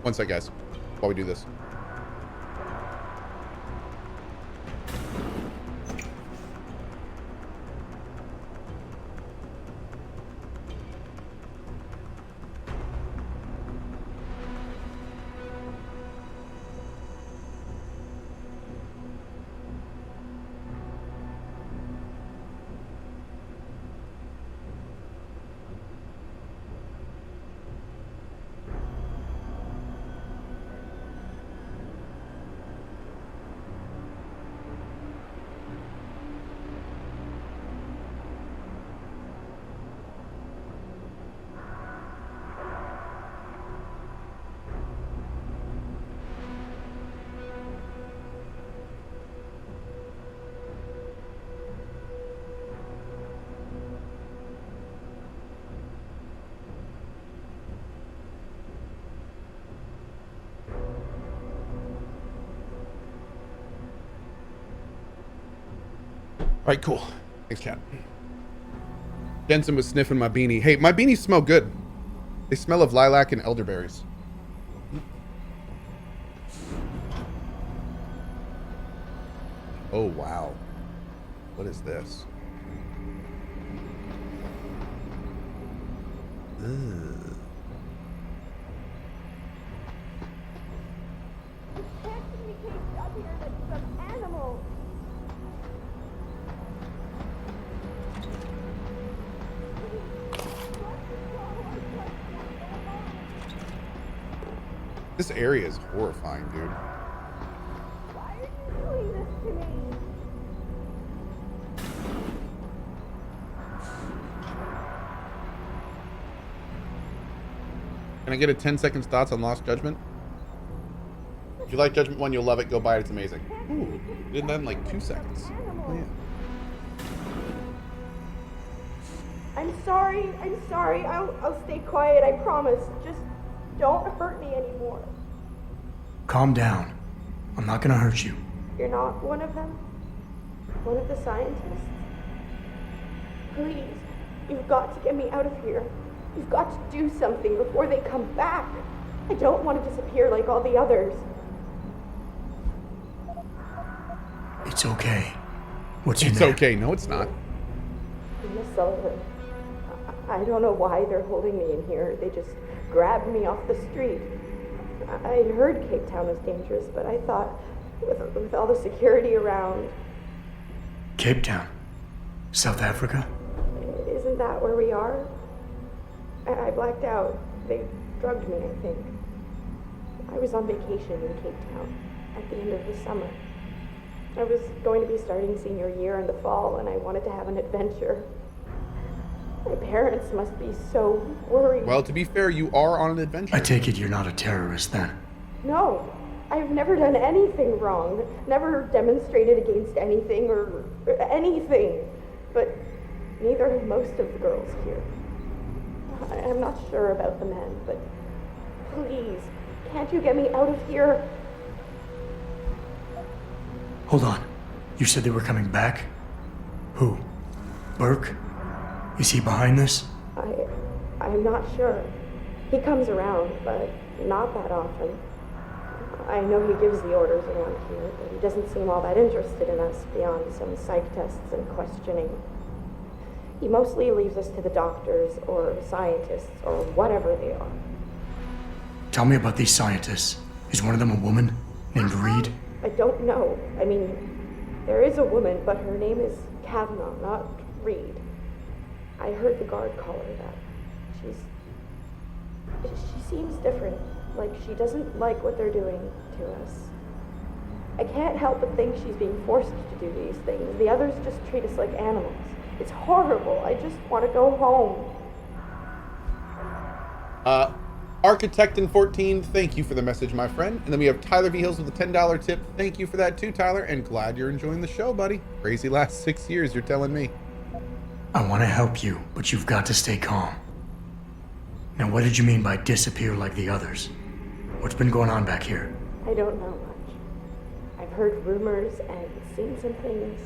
One sec, guys, while we do this. All right, cool. Thanks, chat. Jensen was sniffing my beanie. Hey, my beanies smell good. They smell of lilac and elderberries. Oh, wow. What is this? Ugh. This area is horrifying, dude. Why are you doing this to me? Can I get a 10-second thoughts on Lost Judgment? If you like Judgment 1, you'll love it. Go buy it. It's amazing. Ooh, did that in like 2 seconds. Oh, yeah. I'm sorry. I'll stay quiet, I promise. Just don't hurt me anymore. Calm down. I'm not gonna hurt you. You're not one of them? One of the scientists? Please, you've got to get me out of here. You've got to do something before they come back. I don't want to disappear like all the others. It's okay. What's in It's there? okay. No, it's not. Miss Sullivan, I don't know why they're holding me in here. They just grabbed me off the street. I heard Cape Town was dangerous, but I thought with all the security around... Cape Town? South Africa? Isn't that where we are? I blacked out. They drugged me, I think. I was on vacation in Cape Town at the end of the summer. I was going to be starting senior year in the fall, and I wanted to have an adventure. My parents must be so worried. Well, to be fair, you are on an adventure. I take it you're not a terrorist then? No, I've never done anything wrong. Never demonstrated against anything or anything. But neither have most of the girls here. I'm not sure about the men, but please, can't you get me out of here? Hold on. You said they were coming back? Who? Burke? Is he behind this? I'm not sure. He comes around, but not that often. I know he gives the orders around here, but he doesn't seem all that interested in us beyond some psych tests and questioning. He mostly leaves us to the doctors or scientists or whatever they are. Tell me about these scientists. Is one of them a woman named Reed? I don't know. I mean, there is a woman, but her name is Kavanaugh, not Reed. I heard the guard call her that. She seems different, like she doesn't like what they're doing to us. I can't help but think she's being forced to do these things. The others just treat us like animals. It's horrible. I just want to go home. Architect in 14, thank you for the message, my friend. And then we have Tyler V. Hills with a $10 tip. Thank you for that too, Tyler. And glad you're enjoying the show, buddy. Crazy last 6 years, you're telling me. I want to help you, but you've got to stay calm. Now, what did you mean by disappear like the others? What's been going on back here? I don't know much. I've heard rumors and seen some things,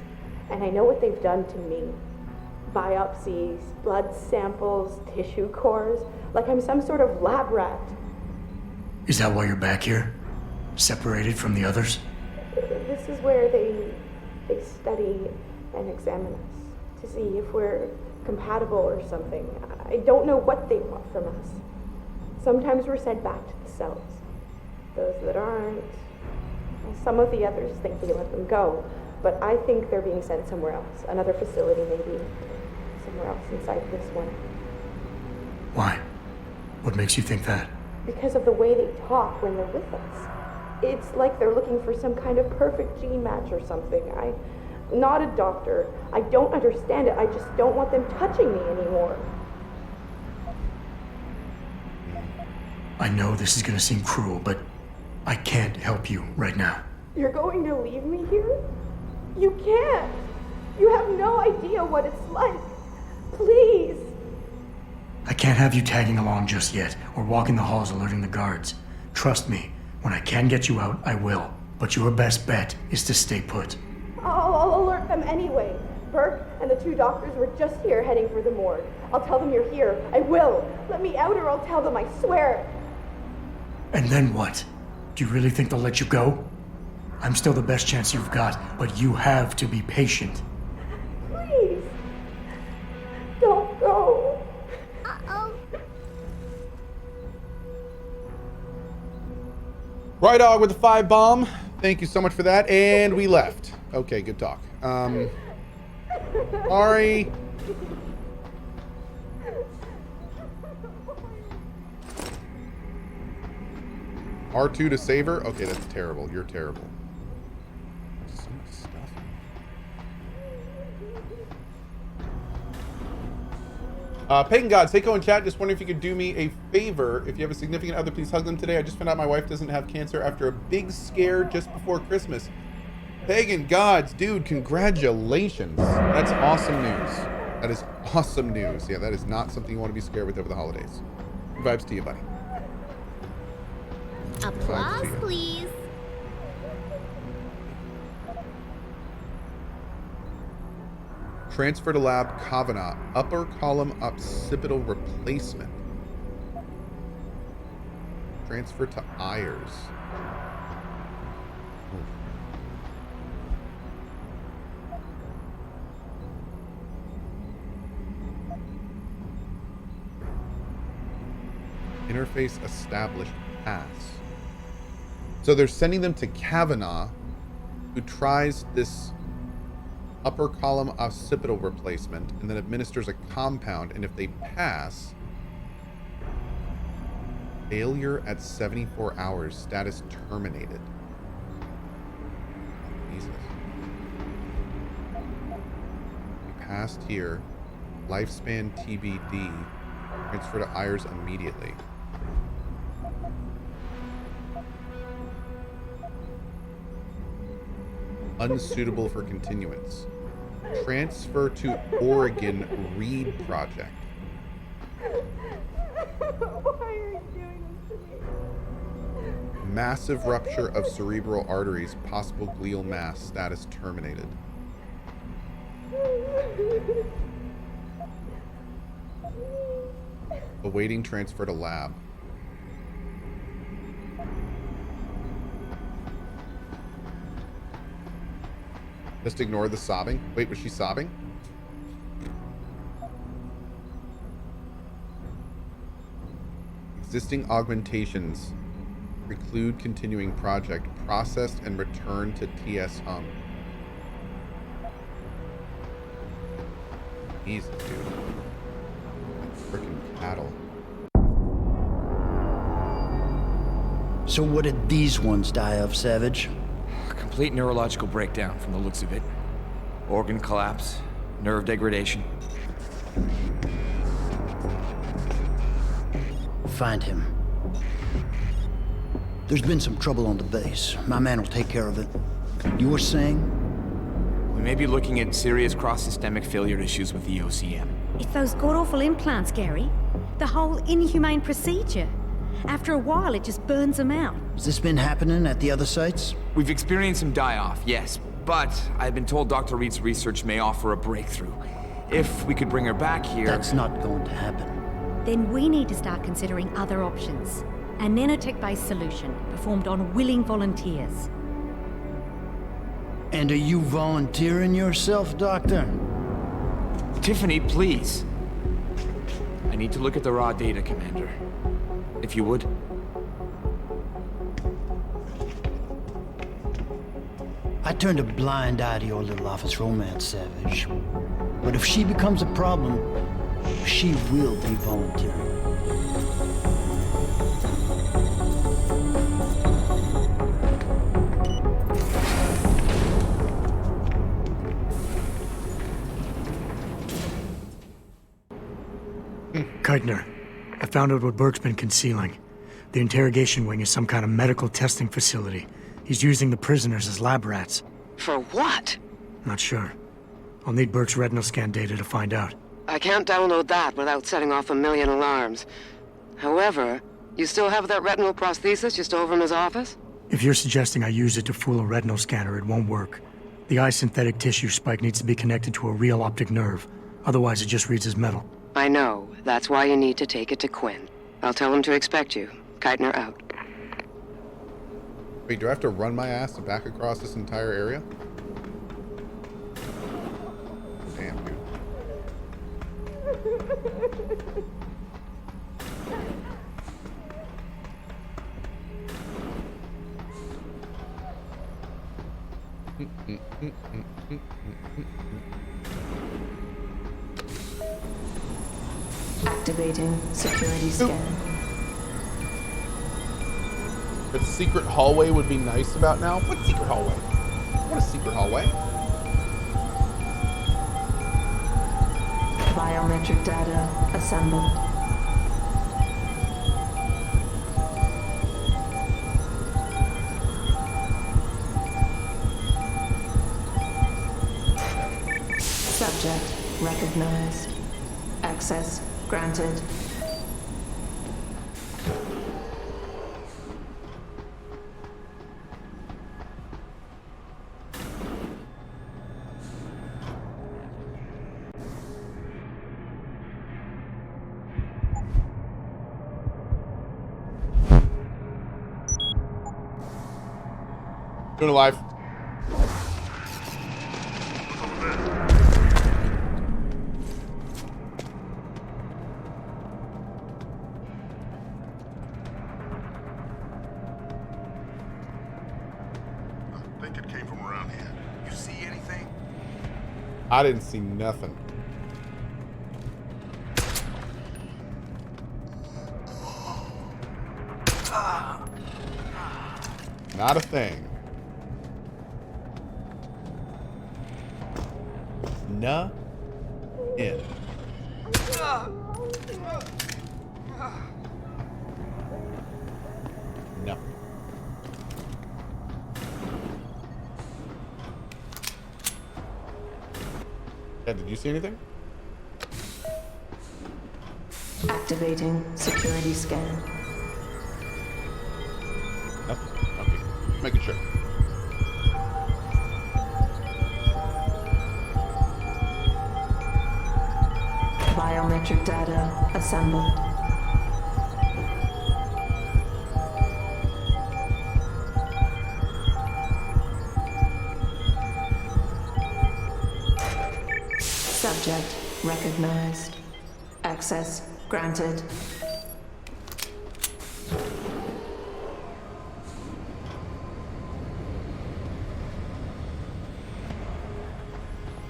and I know what they've done to me. Biopsies, blood samples, tissue cores, like I'm some sort of lab rat. Is that why you're back here? Separated from the others? This is where they study and examine us to see if we're compatible or something. I don't know what they want from us. Sometimes we're sent back to the cells. Those that aren't, some of the others think they let them go, but I think they're being sent somewhere else, another facility maybe, somewhere else inside this one. Why? What makes you think that? Because of the way they talk when they're with us. It's like they're looking for some kind of perfect gene match or something. I'm not a doctor. I don't understand it. I just don't want them touching me anymore. I know this is gonna seem cruel, but I can't help you right now. You're going to leave me here? You can't. You have no idea what it's like. Please. I can't have you tagging along just yet, or walking the halls alerting the guards. Trust me, when I can get you out, I will. But your best bet is to stay put. I'll alert them anyway. Burke and the 2 doctors were just here heading for the morgue. I'll tell them you're here. I will. Let me out or I'll tell them, I swear. And then what? Do you really think they'll let you go? I'm still the best chance you've got, but you have to be patient. Please. Don't go. Right dog with the 5 bomb. Thank you so much for that. And we left. Okay, good talk. Sorry. R2 to save her? Okay, that's terrible. You're terrible. So much stuff. Pagan Gods, Seiko in chat, just wondering if you could do me a favor. If you have a significant other, please hug them today. I just found out my wife doesn't have cancer after a big scare just before Christmas. Pagan Gods, dude, congratulations. That's awesome news. That is awesome news. Yeah, that is not something you want to be scared with over the holidays. Vibes to you, buddy. Applause, please. Transfer to lab Kavanaugh. Upper column occipital replacement. Transfer to Ayers. Interface established. Pass. So they're sending them to Kavanaugh, who tries this upper column occipital replacement and then administers a compound, and if they pass, failure at 74 hours, status terminated. Jesus. We passed here, lifespan TBD, transfer to Ayers immediately. Unsuitable for continuance. Transfer to Oregon Reed Project. Why are you doing this to me? Massive rupture of cerebral arteries, possible glial mass, status terminated. Awaiting transfer to lab. Just ignore the sobbing. Wait, was she sobbing? Existing augmentations preclude continuing project. Processed and returned to TS Hung. Jesus, dude. Freaking cattle. So what did these ones die of, Savage? Complete neurological breakdown from the looks of it. Organ collapse, nerve degradation. Find him. There's been some trouble on the base. My man will take care of it. You were saying? We may be looking at serious cross-systemic failure issues with the OCM. It's those god-awful implants, Gary. The whole inhumane procedure. After a while, it just burns them out. Has this been happening at the other sites? We've experienced some die-off, yes, but I've been told Dr. Reed's research may offer a breakthrough. If we could bring her back here... That's not going to happen. Then we need to start considering other options. A nanotech-based solution performed on willing volunteers. And are you volunteering yourself, Doctor? Tiffany, please. I need to look at the raw data, Commander. If you would. I turned a blind eye to your little office romance, Savage. But if she becomes a problem, she will be volunteering. Keitner, I found out what Burke's been concealing. The interrogation wing is some kind of medical testing facility. He's using the prisoners as lab rats. For what? Not sure. I'll need Burke's retinal scan data to find out. I can't download that without setting off a million alarms. However, you still have that retinal prosthesis you stole from his office? If you're suggesting I use it to fool a retinal scanner, it won't work. The eye synthetic tissue spike needs to be connected to a real optic nerve. Otherwise, it just reads as metal. I know. That's why you need to take it to Quinn. I'll tell him to expect you. Keitner out. Wait, do I have to run my ass back across this entire area? Damn, dude. Activating security scan. But secret hallway would be nice about now. What secret hallway? What a secret hallway. Biometric data assembled. Subject recognized. Access granted. Doing it live. I think it came from around here. You see anything? I didn't see nothing. Not a thing. Nah. In. No. Yeah, did you see anything? Activating security scan. Nothing. Okay. Just making sure. Biometric data assembled. Subject recognized. Access granted.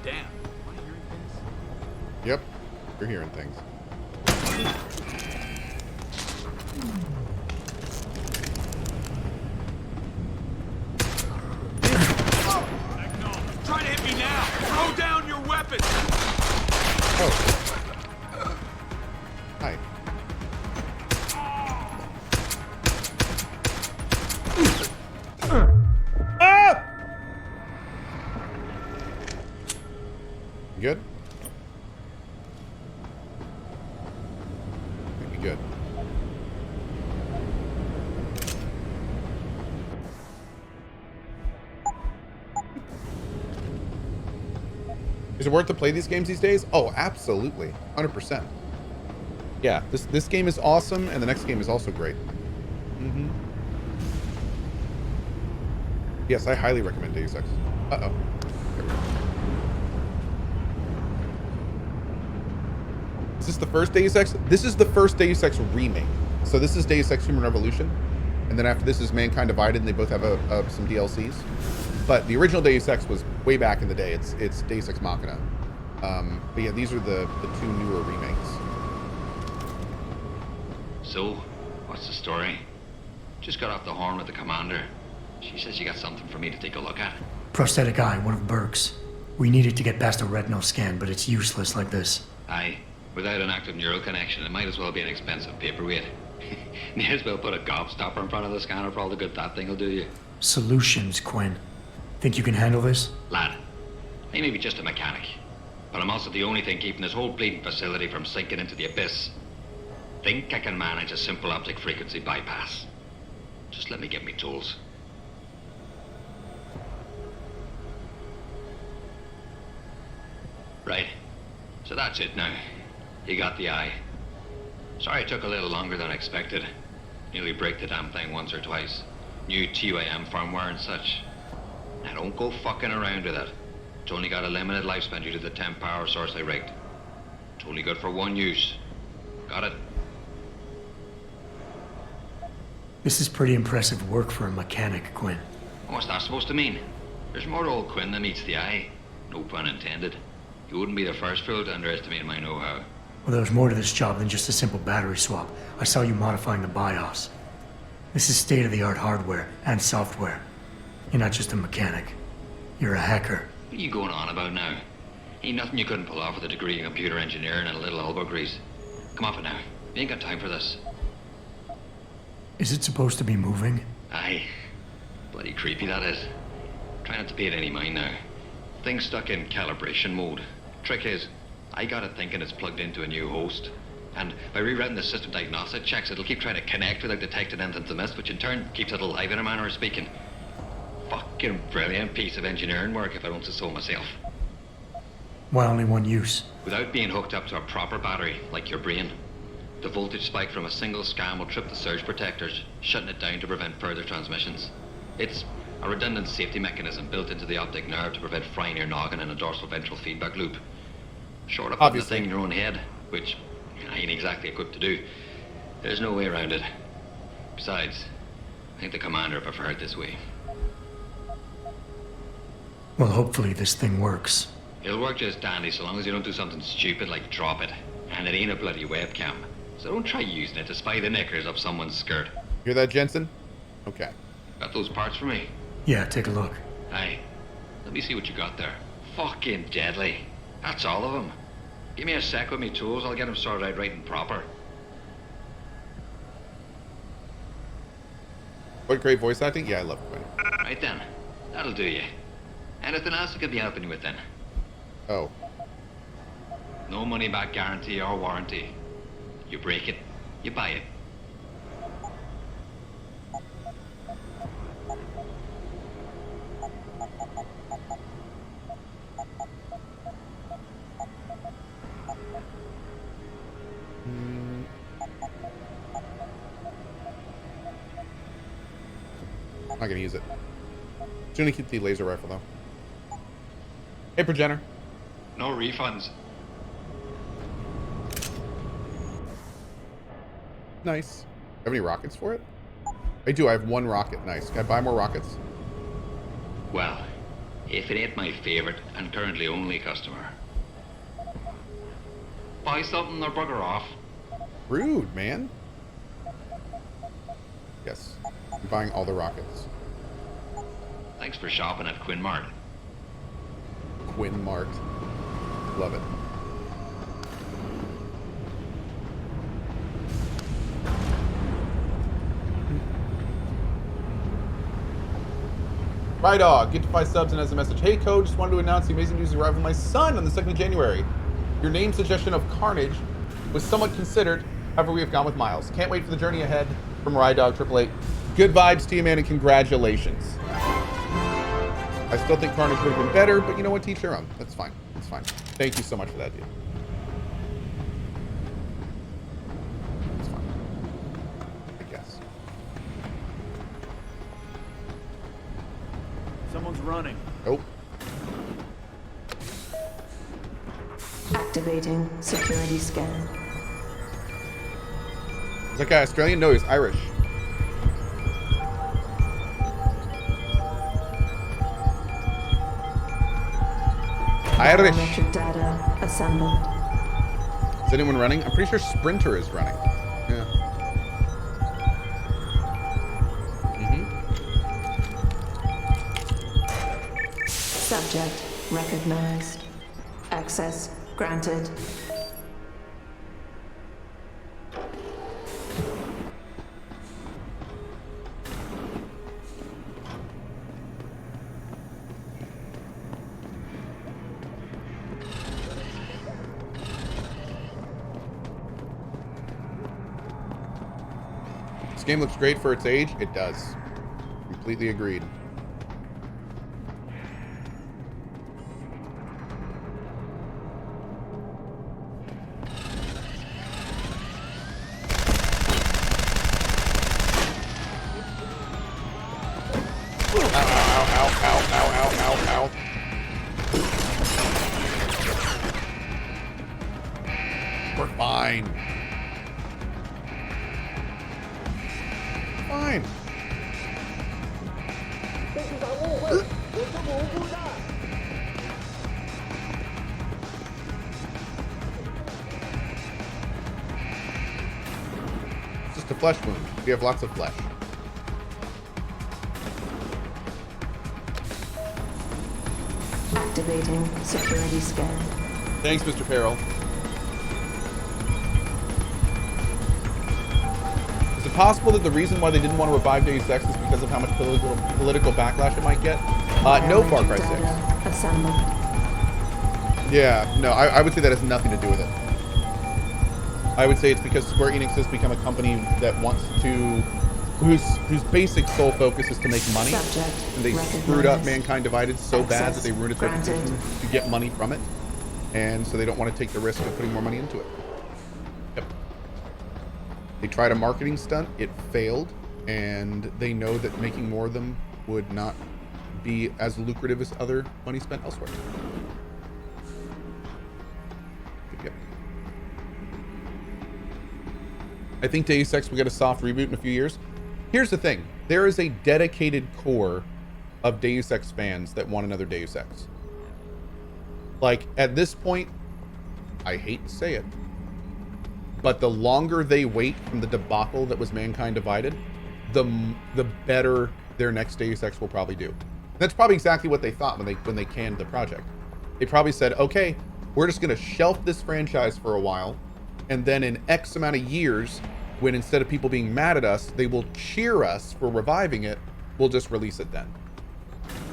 Damn. Am I hearing things? Yep. You're hearing things. Try to hit me now! Throw down your weapon! Oh. Hi. Ah! You good? Maybe good. Is it worth to play these games these days? Oh, absolutely. 100%. Yeah, this game is awesome, and the next game is also great. Mm-hmm. Yes, I highly recommend Deus Ex. Uh-oh. There we go. Is this the first Deus Ex? This is the first Deus Ex remake. So this is Deus Ex Human Revolution. And then after this is Mankind Divided, and they both have some DLCs. But the original Deus Ex was way back in the day. It's Deus Ex Machina. But yeah, these are the two newer remakes. So, what's the story? Just got off the horn with the commander. She says you got something for me to take a look at. Prosthetic eye, one of Burke's. We needed to get past a retinal scan, but it's useless like this. Aye. Without an active neural connection, it might as well be an expensive paperweight. May as well put a gobstopper in front of the scanner for all the good that thing will do you. Solutions, Quinn. Think you can handle this? Lad, I may be just a mechanic, but I'm also the only thing keeping this whole bleeding facility from sinking into the abyss. Think I can manage a simple optic frequency bypass. Just let me get me tools. Right. So that's it now. You got the eye. Sorry it took a little longer than expected. Nearly break the damn thing once or twice. New TYM firmware and such. Now don't go fucking around with it. It's only got a limited lifespan due to the temp power source I rigged. It's only good for one use. Got it? This is pretty impressive work for a mechanic, Quinn. What's that supposed to mean? There's more to old Quinn than meets the eye. No pun intended. You wouldn't be the first fool to underestimate my know-how. Well, there's more to this job than just a simple battery swap. I saw you modifying the BIOS. This is state-of-the-art hardware and software. You're not just a mechanic. You're a hacker. What are you going on about now? Ain't nothing you couldn't pull off with a degree in computer engineering and a little elbow grease. Come off it now. We ain't got time for this. Is it supposed to be moving? Aye. Bloody creepy, that is. Try not to pay it any mind now. Thing's stuck in calibration mode. Trick is, I got it thinking it's plugged into a new host. And by rewriting the system diagnostic checks, it'll keep trying to connect without detecting anything to miss, which in turn keeps it alive in a manner of speaking. Fucking brilliant piece of engineering work, if I don't say so myself. Why only one use? Without being hooked up to a proper battery, like your brain. The voltage spike from a single scan will trip the surge protectors, shutting it down to prevent further transmissions. It's a redundant safety mechanism built into the optic nerve to prevent frying your noggin in a dorsal ventral feedback loop. Short of putting the thing in your own head, which I ain't exactly equipped to do, there's no way around it. Besides, I think the commander preferred it this way. Well, hopefully this thing works. It'll work just dandy so long as you don't do something stupid like drop it. And it ain't a bloody webcam. So don't try using it to spy the knickers up someone's skirt. Hear that, Jensen? Okay. Got those parts for me? Yeah, take a look. Aye. Let me see what you got there. Fucking deadly. That's all of them. Give me a sec with me tools, I'll get them sorted out right and proper. What great voice acting? Yeah, I love Quinn. Right then. That'll do you. Anything else I could be helping you with then? Oh. No money back guarantee or warranty. You break it, you buy it. I'm not gonna use it. Just gonna keep the laser rifle though. Hey, Progenitor. No refunds. Nice. Have any rockets for it? I do. I have one rocket. Nice. Can I buy more rockets? Well, if it ain't my favorite and currently only customer. Buy something or bugger off. Rude, man. Yes. I'm buying all the rockets. Thanks for shopping at Quinn Mart. Quinn Mart. Love it. Rydog, get to 5 subs and has a message. Hey, Cohh, just wanted to announce the amazing news of the arrival of my son on the 2nd of January. Your name suggestion of Carnage was somewhat considered. However, we have gone with Miles. Can't wait for the journey ahead. From Rydog 888. Good vibes to you, man, and congratulations. I still think Carnage would have been better, but you know what? Teach their own. That's fine. That's fine. Thank you so much for that, dude. That's fine. I guess. Phone's running. Nope. Activating security scan. Is that guy Australian? No, he's Irish. Irish. Biometric data assembled. Is anyone running? I'm pretty sure Sprinter is running. Yeah. Subject recognized. Access granted. This game looks great for its age. It does. Completely agreed. Ow. We're fine. Fine. It's just a flesh wound. We have lots of flesh. Activating security scan. Thanks, Mr. Peril. Is it possible that the reason why they didn't want to revive Deus Ex is because of how much political backlash it might get? No, Far Cry 6. Assembled. Yeah, no, I would say that has nothing to do with it. I would say it's because Square Enix has become a company that wants to, whose basic sole focus is to make money. And they screwed up Mankind Divided so bad that they ruined its reputation to get money from it. And so they don't want to take the risk of putting more money into it. Yep. They tried a marketing stunt, it failed, and they know that making more of them would not be as lucrative as other money spent elsewhere. Yep. I think Deus Ex will get a soft reboot in a few years. Here's the thing. There is a dedicated core of Deus Ex fans that want another Deus Ex. Like, at this point, I hate to say it, but the longer they wait from the debacle that was Mankind Divided, the better their next Deus Ex will probably do. That's probably exactly what they thought when they canned the project. They probably said, okay, we're just going to shelf this franchise for a while, and then in X amount of years, when instead of people being mad at us, they will cheer us for reviving it, we'll just release it then.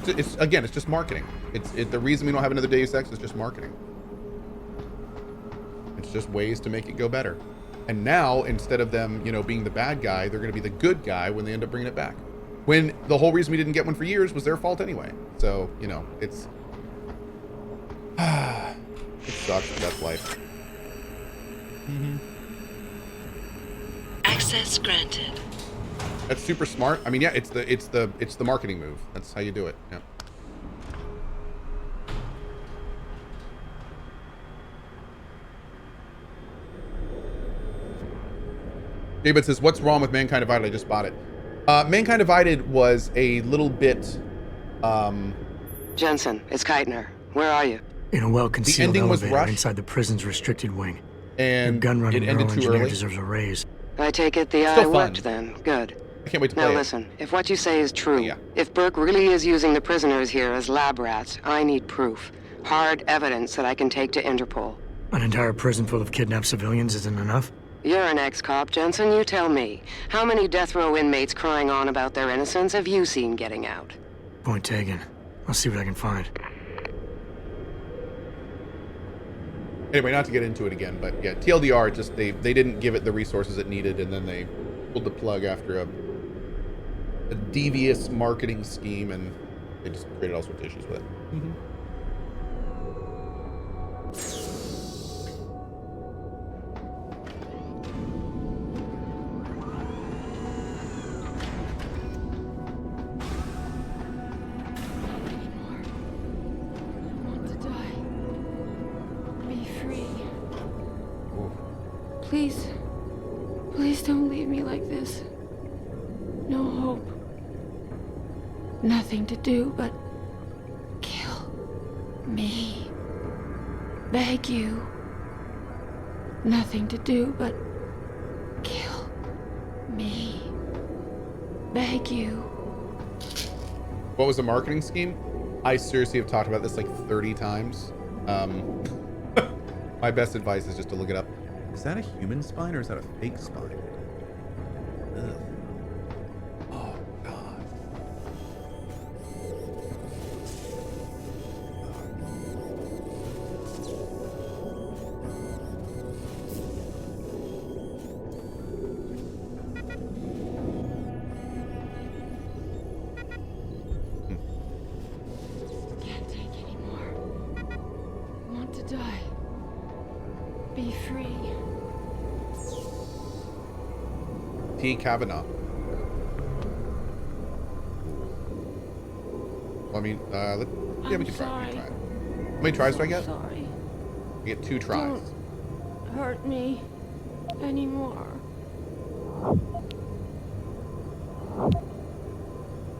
It's just marketing. The reason we don't have another Deus Ex is just marketing. It's just ways to make it go better. And now, instead of them, being the bad guy, they're going to be the good guy when they end up bringing it back. When the whole reason we didn't get one for years was their fault anyway. So, it's... it sucks, but that's life. Access granted. That's super smart. I mean, yeah, it's the marketing move. That's how you do it. Yeah. David says, "What's wrong with Mankind Divided? I just bought it." Mankind Divided was a little bit. Jensen, it's Keitner. Where are you? In a well-concealed elevator rushed, inside the prison's restricted wing. And your gun running it ended neural too engineer early. deserves a raise. I take it the Still eye fun. worked then. Good. I can't wait to play Now it. listen, if what you say is true, if Burke really is using the prisoners here as lab rats, I need proof. Hard evidence that I can take to Interpol. An entire prison full of kidnapped civilians isn't enough? You're an ex-cop, Jensen. You tell me. How many death row inmates crying on about their innocence have you seen getting out? Point taken. I'll see what I can find. Anyway, not to get into it again, but yeah, TLDR, just they didn't give it the resources it needed, and then they pulled the plug after a devious marketing scheme, and they just created all sorts of issues with it. Please. Please don't leave me like this. No hope. Nothing to do but kill me. Beg you. Nothing to do but kill me. Beg you. What was the marketing scheme? I seriously have talked about this like 30 times. My best advice is just to look it up. Is that a human spine or is that a fake spine? Ugh. Oh, God. Can't take anymore. Want to die. Be free. T. Kavanaugh. Well, I mean, yeah, we can try. We can try. How many tries do I get? Sorry. I get 2 tries. Don't hurt me anymore.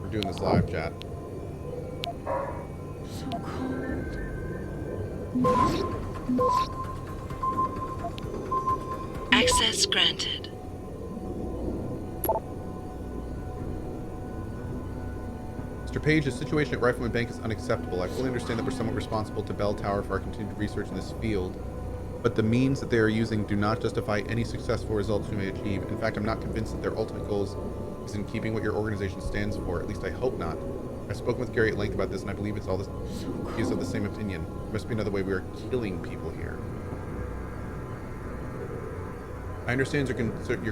We're doing this live, chat. So cold. Access granted. Mr. Page, the situation at Rifleman Bank is unacceptable. I fully understand that we're somewhat responsible to Bell Tower for our continued research in this field, but the means that they are using do not justify any successful results we may achieve. In fact, I'm not convinced that their ultimate goals is in keeping what your organization stands for. At least I hope not. I've spoken with Gary at length about this, and I believe it's all this. He is of the same opinion. There must be another way. We are killing people here. I understand your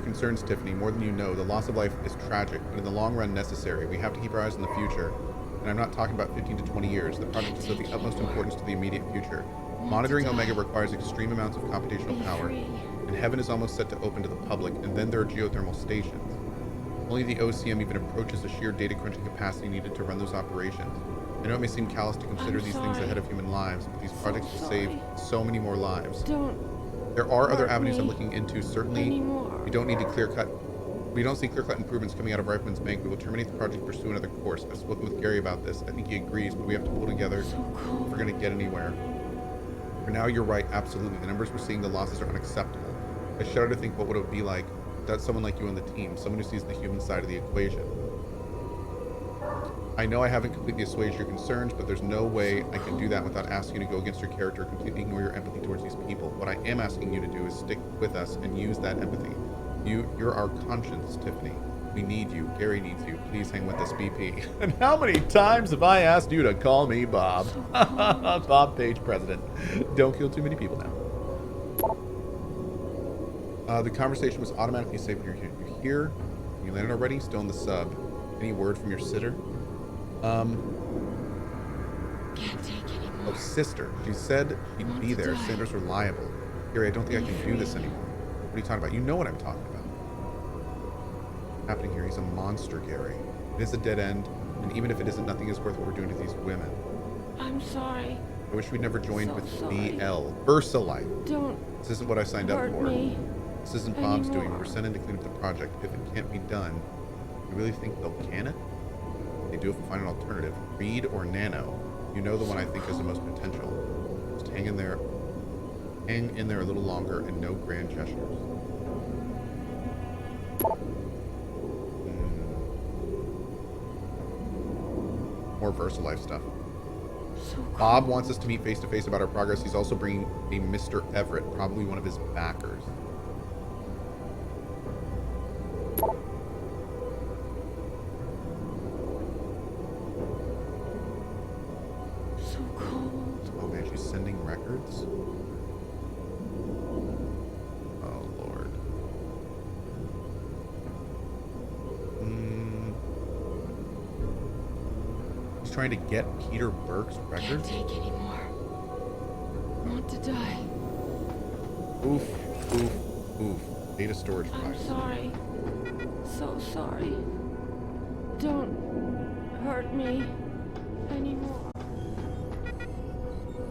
concerns, Tiffany, more than you know. The loss of life is tragic, but in the long run necessary. We have to keep our eyes on the future. And I'm not talking about 15 to 20 years. The project is of the utmost importance to the immediate future. Monitoring Omega requires extreme amounts of computational power, and Heaven is almost set to open to the public, and then there are geothermal stations. Only the OCM even approaches the sheer data crunching capacity needed to run those operations. I know it may seem callous to consider these things ahead of human lives, but these projects will save so many more lives. There are other avenues I'm looking into. Certainly, we don't need to clear-cut. We don't see clear-cut improvements coming out of Rifleman's Bank. We will terminate the project, pursue another course. I've spoken with Gary about this. I think he agrees, but we have to pull together if we're going to get anywhere. For now, you're right. Absolutely, the numbers we're seeing, the losses are unacceptable. I shudder to think what would it be like without someone like you on the team, someone who sees the human side of the equation. I know I haven't completely assuaged your concerns, but there's no way I can do that without asking you to go against your character or completely ignore your empathy towards these people. What I am asking you to do is stick with us and use that empathy. You're our conscience, Tiffany. We need you. Gary needs you. Please hang with us, BP. And how many times have I asked you to call me Bob? Bob Page, president. Don't kill too many people now. The conversation was automatically saved. You're here. You landed already. Still in the sub. Any word from your sitter? Can't take anymore. Oh, sister. She said she'd be there. Sandra's reliable. Gary, I don't think I can do this anymore. What are you talking about? You know what I'm talking about. What's happening here? He's a monster, Gary. It is a dead end, and even if it isn't, nothing is worth what we're doing to these women. I'm sorry. I wish we'd never joined with BL. VersaLife. Don't. This isn't what I signed up for. Me this isn't Bob's doing. We're sent in to clean up the project. If it can't be done, you really think they'll can it? They do if we find an alternative. Reed or Nano. You know the one I think has the most potential. Just hang in there a little longer and no grand gestures. More VersaLife stuff. Bob wants us to meet face to face about our progress. He's also bringing a Mr. Everett, probably one of his backers. So cold. Oh man, she's sending records. Oh Lord. He's trying to get Peter Burke's records. Can't take anymore. Want to die. Oof, oof, oof. Data storage I'm device. sorry. So sorry. Don't hurt me anymore.